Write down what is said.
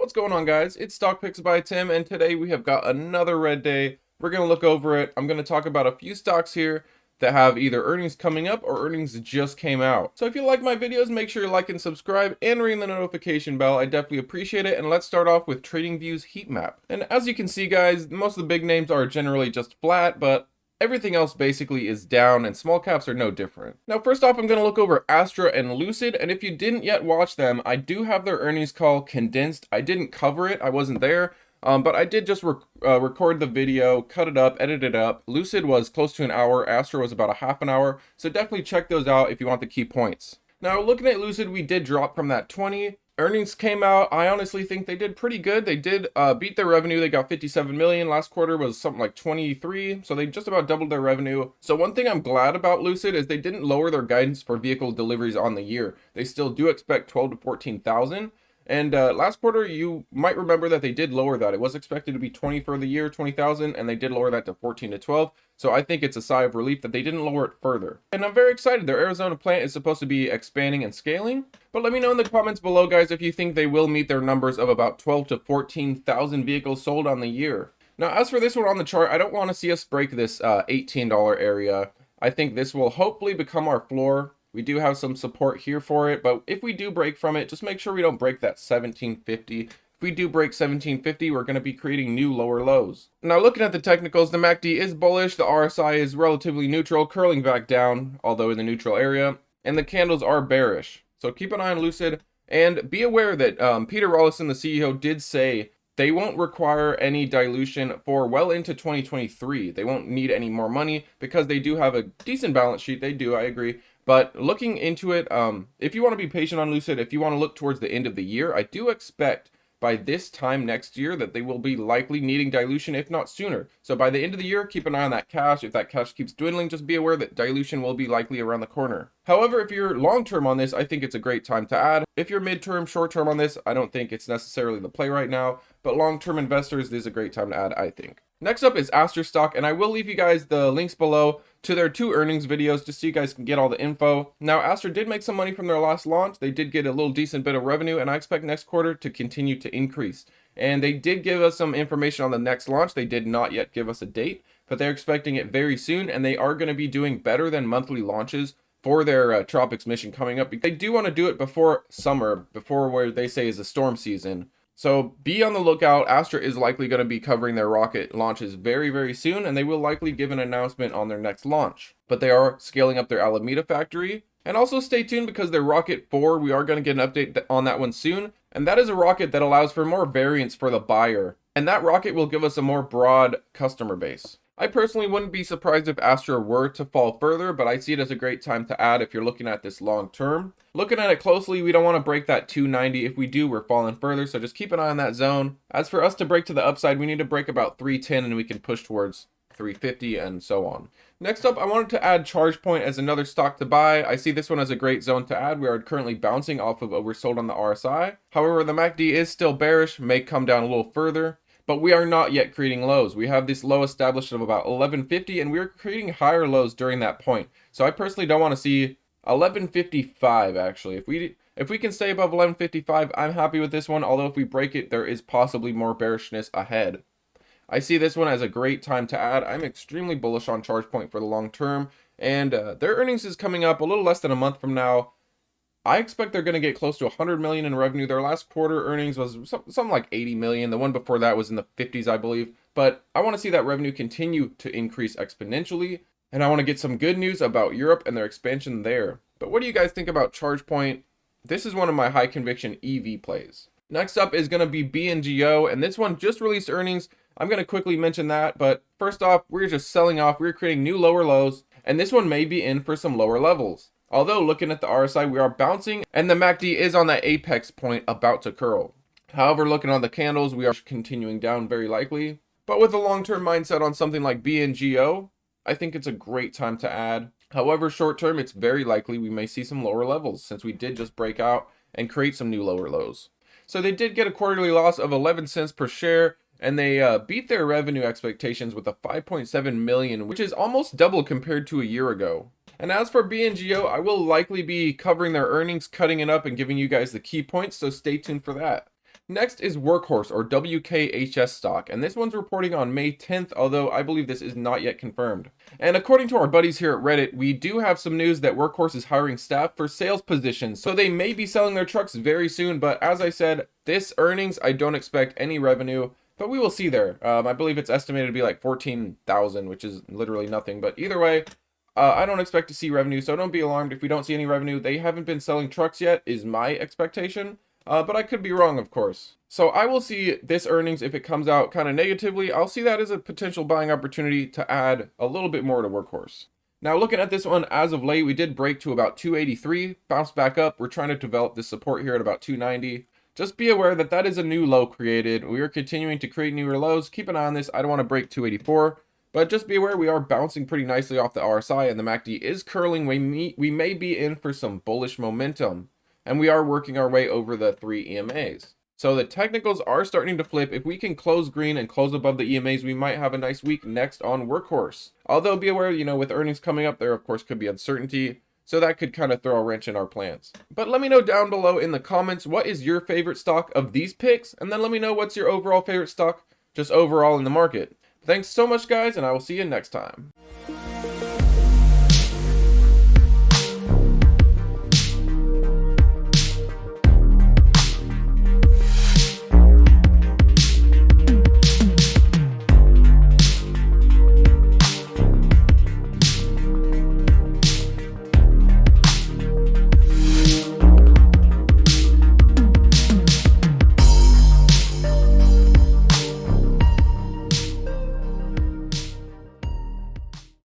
What's going on, guys? It's Stock Picks by Tim, and today we have got another red day. We're going to look over it. I'm going to talk about a few stocks here that have either earnings coming up or earnings that just came out. So if you like my videos, make sure you like and subscribe and ring the notification bell. I definitely appreciate it. And let's start off with TradingView's heat map. And as you can see, guys, most of the big names are generally just flat, but everything else basically is down, and small caps are no different. Now, first off, I'm going to look over Astra and Lucid, and if you didn't yet watch them, I do have their earnings call condensed. I didn't cover it, I wasn't there, but I did just record the video, cut it up, edit it up. Lucid was close to an hour, Astra was about a half an hour, so definitely check those out if you want the key points. Now, looking at Lucid, we did drop from that 20. Earnings came out. I honestly think they did pretty good. They did beat their revenue. They got 57 million. Last quarter was something like 23. So they just about doubled their revenue. So one thing I'm glad about Lucid is they didn't lower their guidance for vehicle deliveries on the year. They still do expect 12 to 14,000. And last quarter, you might remember that they did lower that. It was expected to be 20 for the year, 20,000, and they did lower that to 14 to 12. So I think it's a sigh of relief that they didn't lower it further. And I'm very excited. Their Arizona plant is supposed to be expanding and scaling. But let me know in the comments below, guys, if you think they will meet their numbers of about 12 to 14,000 vehicles sold on the year. Now, as for this one on the chart, I don't want to see us break this $18 area. I think this will hopefully become our floor. We do have some support here for it, but if we do break from it, just make sure we don't break that 1750. If we do break 1750, we're going to be creating new lower lows. Now, looking at the technicals, the MACD is bullish, the RSI is relatively neutral, curling back down, although in the neutral area, and the candles are bearish. So keep an eye on Lucid, and be aware that Peter Rawlinson, the CEO, did say they won't require any dilution for well into 2023. They won't need any more money because they do have a decent balance sheet. They do, I agree. But looking into it, if you want to be patient on Lucid, if you want to look towards the end of the year, I do expect by this time next year that they will be likely needing dilution, if not sooner. So by the end of the year, keep an eye on that cash. If that cash keeps dwindling, just be aware that dilution will be likely around the corner. However, if you're long-term on this, I think it's a great time to add. If you're mid-term, short-term on this, I don't think it's necessarily the play right now, but long-term investors, this is a great time to add, I think. Next up is Astra Stock, and I will leave you guys the links below to their 2 earnings videos just so you guys can get all the info. Now, Astra did make some money from their last launch. They did get a little decent bit of revenue, and I expect next quarter to continue to increase. And they did give us some information on the next launch. They did not yet give us a date, but they're expecting it very soon, and they are going to be doing better than monthly launches for their Tropics mission coming up. They do want to do it before summer, before where they say is the storm season. So be on the lookout. Astra is likely going to be covering their rocket launches very, very soon, and they will likely give an announcement on their next launch. But they are scaling up their Alameda factory. And also stay tuned because their Rocket 4, we are going to get an update on that one soon. And that is a rocket that allows for more variance for the buyer. And that rocket will give us a more broad customer base. I personally wouldn't be surprised if Astra were to fall further, but I see it as a great time to add if you're looking at this long term. Looking at it closely, we don't want to break that 290. If we do, we're falling further, so just keep an eye on that zone. As for us to break to the upside, we need to break about 310 and we can push towards 350 and so on. Next up, I wanted to add Chargepoint as another stock to buy. I see this one as a great zone to add. We are currently bouncing off of oversold on the RSI. However, the MACD is still bearish, may come down a little further. But we are not yet creating lows. We have this low established of about 1150, and we're creating higher lows during that point. So I personally don't want to see 1155 actually. If we can stay above 1155, I'm happy with this one. Although if we break it, there is possibly more bearishness ahead. I see this one as a great time to add. I'm extremely bullish on Chargepoint for the long term, and their earnings is coming up a little less than a month from now. I expect they're going to get close to 100 million in revenue. Their last quarter earnings was something like 80 million. The one before that was in the 50s, I believe. But I want to see that revenue continue to increase exponentially. And I want to get some good news about Europe and their expansion there. But what do you guys think about Chargepoint? This is one of my high conviction EV plays. Next up is going to be Bngo, and this one just released earnings. I'm going to quickly mention that. But first off, we're just selling off. We're creating new lower lows. And this one may be in for some lower levels. Although looking at the RSI, we are bouncing and the MACD is on that apex point about to curl. However, looking on the candles, we are continuing down very likely. But with a long-term mindset on something like Bngo, I think it's a great time to add. However, short-term, it's very likely we may see some lower levels since we did just break out and create some new lower lows. So they did get a quarterly loss of 11 cents per share, and they beat their revenue expectations with a 5.7 million, which is almost double compared to a year ago. And as for Bngo, I will likely be covering their earnings, cutting it up, and giving you guys the key points, so stay tuned for that. Next is Workhorse, or WKHS stock, and this one's reporting on May 10th, although I believe this is not yet confirmed. And according to our buddies here at Reddit, we do have some news that Workhorse is hiring staff for sales positions, so they may be selling their trucks very soon, but as I said, this earnings, I don't expect any revenue, but we will see there. I believe it's estimated to be like 14,000, which is literally nothing, but either way, I don't expect to see revenue, so don't be alarmed if we don't see any revenue. They haven't been selling trucks yet, is my expectation. But I could be wrong, of course. So I will see this earnings, if it comes out kind of negatively, I'll see that as a potential buying opportunity to add a little bit more to Workhorse. Now looking at this one, as of late, we did break to about 283, bounced back up. We're trying to develop this support here at about 290. Just be aware that that is a new low created. We are continuing to create newer lows. Keep an eye on this. I don't want to break 284. But just be aware we are bouncing pretty nicely off the RSI, and the MACD is curling. We may be in for some bullish momentum. And we are working our way over the 3 EMAs. So the technicals are starting to flip. If we can close green and close above the EMAs, we might have a nice week next on Workhorse. Although be aware, with earnings coming up, there of course could be uncertainty. So that could kind of throw a wrench in our plans. But let me know down below in the comments, what is your favorite stock of these picks? And then let me know what's your overall favorite stock, just overall in the market. Thanks so much, guys, and I will see you next time.